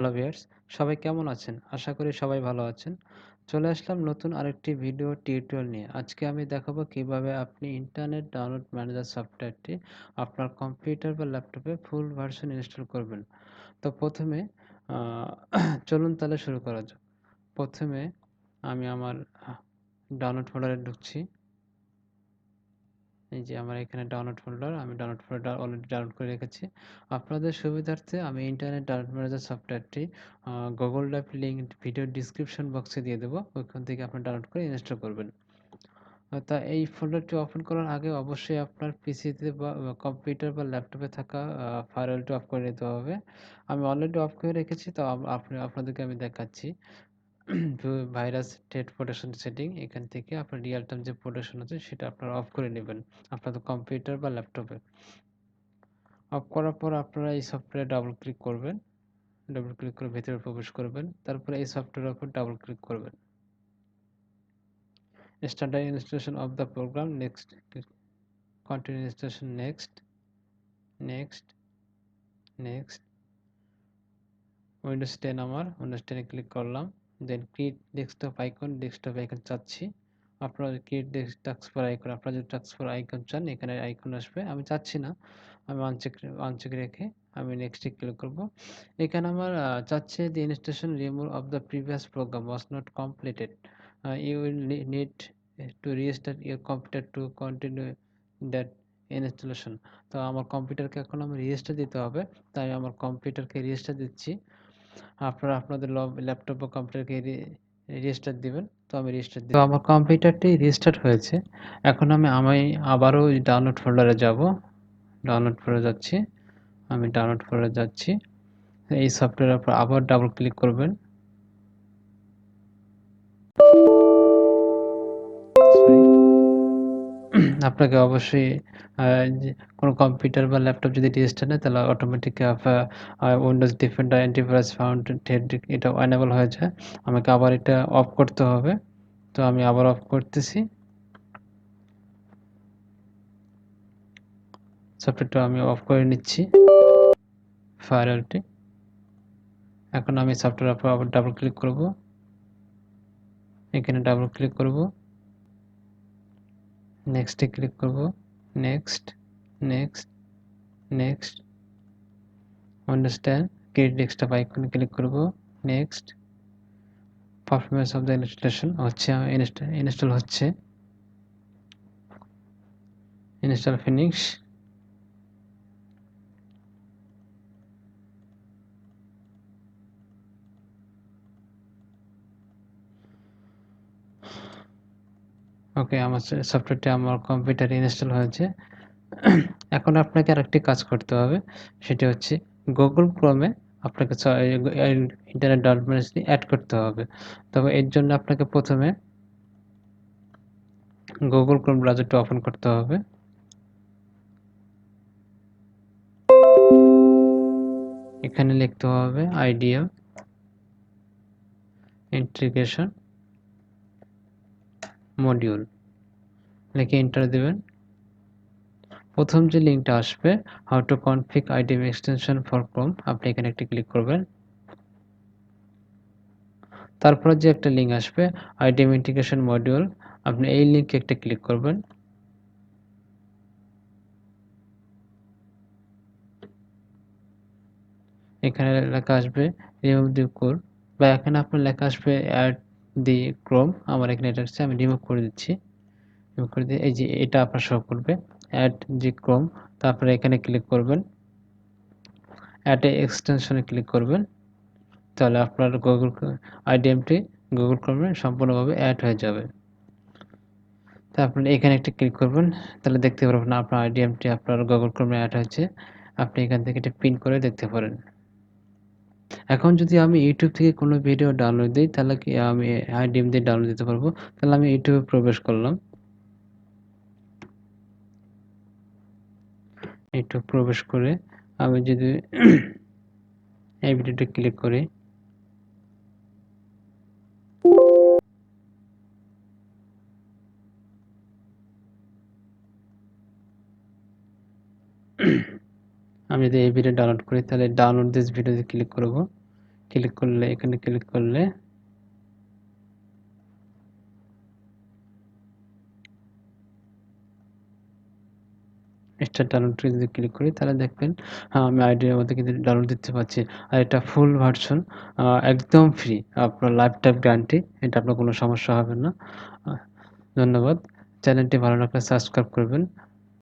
Hello viewers, সবাই কেমন আছেন? আশা করি সবাই ভালো আছেন। চলে আসলাম নতুন আরেকটি ভিডিও টিউটোরিয়াল নিয়ে। আজকে আমি দেখাবো কিভাবে আপনি ইন্টারনেট ডাউনলোড ম্যানেজার সফটওয়্যারটি আপনার কম্পিউটার বা ল্যাপটপে ফুল ভার্সন ইনস্টল করবেন। তো প্রথমে আ চলুন তাহলে শুরু করা যাক। প্রথমে আমি আমার ডাউনলোড ফোল্ডারে ঢুকছি। এই যে আমার এখানে ডাউনলোড ফোল্ডার, আমি ডাউনলোড ফোল্ডার অলরেডি ডাউনলোড করে রেখেছি। আপনাদের সুবিধার্থে আমি ইন্টারনেট ডাউনলোড ম্যানেজার সফটওয়্যারটি Google drive link video description বক্সে দিয়ে দেবো। ওইখান থেকে আপনারা ডাউনলোড করে ইনস্টল করবেন। তা এই ফোল্ডারটি ওপেন করার আগে অবশ্যই আপনার পিসিতে বা কম্পিউটার বা ল্যাপটপে থাকা ফায়ারওয়ালটি অফ করে নিতে হবে। আমি অলরেডি অফ করে রেখেছি, তো আপনাদেরকে আমি দেখাচ্ছি। ভাইরাস থ্রেট প্রোটেকশন সেটিং, এখান থেকে আপনার রিয়াল টাইম যে প্রোটেকশন আছে সেটা আপনারা অফ করে নেবেন আপনাদের কম্পিউটার বা ল্যাপটপে। অফ করার পর আপনারা এই সফটওয়্যারে ডাবল ক্লিক করবেন। ডাবল ক্লিক করে ভেতরে প্রবেশ করবেন। তারপরে এই সফটওয়্যারের উপর ডাবল ক্লিক করবেন। Start the installation of the program, next, continue installation, next, next, next. Windows 10 আমার উইন্ডোজ 10 এ ক্লিক করলাম। দেন ক্রিয়েট ডেস্কটপ আইকন চাচ্ছি। আপনারা ক্রিয়েট টাস্কবার আইকন, আপনারা যদি টাস্কবার আইকন চান এখানে আইকন আসবে। আমি চাচ্ছি না, আমি আনচেক রেখে আমি নেক্সট এ ক্লিক করব। এখানে আমার চাচ্ছে the installation remove of the previous program was not completed. You will need to restart your computer to continue that installation. তো আমার কম্পিউটারকে এখন আমি রিস্টার্ট দিতে হবে, তাই আমার কম্পিউটারকে রিস্টার্ট দিচ্ছি। আপনারা আপনাদের ল্যাপটপ বা কম্পিউটারকে রিস্টার্ট দিবেন। তো আমি রিস্টার্ট দিই। তো আমার কম্পিউটারটি রিস্টার্ট হয়েছে। এখন আমি আবারও ওই ডাউনলোড ফোল্ডারে যাব। ডাউনলোড ফোল্ডারে যাচ্ছি। আমি ডাউনলোড ফোল্ডারে যাচ্ছি। এই সফটওয়্যারের উপর আবার ডাবল ক্লিক করবেন। আপনাকে অবশ্যই যে কোনো কম্পিউটার বা ল্যাপটপ যদি রিস্টার্ট নেয় তাহলে automatic Windows defender antivirus founded এটা এনেবল হয়ে যায়। আমাকে আবার এটা অফ করতে হবে। তো আমি আবার অফ করতেছি। সফটওয়্যারটা আমি অফ করে নিচ্ছি, ফায়ারওয়ালটি। এখন আমি সফটওয়্যারের উপর আবার ডাবল ক্লিক করব। এখানে ডাবল ক্লিক করব। নেক্সট এ ক্লিক করব। Next, next, next. Windows 10 create desktop আইকনে ক্লিক করব। Next. Performance of the installation হচ্ছে, ইনস্টল হচ্ছে। Install finish. ওকে, আমার সফটওয়্যারটি আমার কম্পিউটারে ইনস্টল হয়েছে। এখন আপনাকে আরেকটি কাজ করতে হবে, সেটি হচ্ছে গুগল ক্রোমে আপনাকে ইন্টারনেট ডকুমেন্টসটি অ্যাড করতে হবে। তবে এর জন্য আপনাকে প্রথমে গুগল ক্রোম ব্রাউজারটি ওপেন করতে হবে। এখানে লিখতে হবে IDM ইন্টিগ্রেশন মডিউল, লিখে এন্টার দেবেন। প্রথম যে লিঙ্কটা আসবে, how to config IDM extension for Chrome, আপনি এখানে একটি ক্লিক করবেন। তারপরে যে একটা লিঙ্ক আসবে IDM ইন্টিগ্রেশন মডিউল, আপনি এই লিঙ্কে একটা ক্লিক করবেন। এখানে লেখা আসবে রিমুভ দি কোর, বা এখানে আপনার লেখা আসবে অ্যাড দি ক্রোম। আমার এখানে এটা হচ্ছে, আমি রিমুভ করে দিচ্ছি। রিমুভ করে দিয়ে এই যে এটা আপনার শো করবে অ্যাড দি ক্রোম। তারপরে এখানে ক্লিক করবেন, অ্যাড এ এক্সটেনশনে ক্লিক করবেন। তাহলে আপনার আইডিএমটি গুগল ক্রোমে সম্পূর্ণভাবে অ্যাড হয়ে যাবে। তারপরে এখানে একটা ক্লিক করবেন, তাহলে দেখতে পারবেন আপনার আইডিএমটি আপনার গুগল ক্রোমে অ্যাড হয়েছে। আপনি এখান থেকে এটা প্রিন্ট করে দেখতে পারেন। এখন যদি আমি ইউটিউব থেকে কোনো ভিডিও ডাউনলোড দিই, তাহলে কি আমি আইডিএম দিয়ে ডাউনলোড দিতে পারবো? তাহলে আমি ইউটিউবে প্রবেশ করলাম। ইউটিউব প্রবেশ করে আমি যদি এই ভিডিওটা ক্লিক করি, আমি যদি এই ভিডিও ডাউনলোড করি, তাহলে ডাউনলোড দিস ভিডিওতে ক্লিক করব। ক্লিক করলে এখানে ক্লিক করলে স্টার্ট ডাউনলোড যদি ক্লিক করি তাহলে দেখবেন আমি আইডির মধ্যে কিন্তু ডাউনলোড দিতে পারছি। আর এটা ফুল ভার্সন, একদম ফ্রি। আপনার লাইফ টাইম গ্যারান্টি। এটা আপনার কোনো সমস্যা হবে না। ধন্যবাদ। চ্যানেলটি ভালো লাগলে সাবস্ক্রাইব করবেন।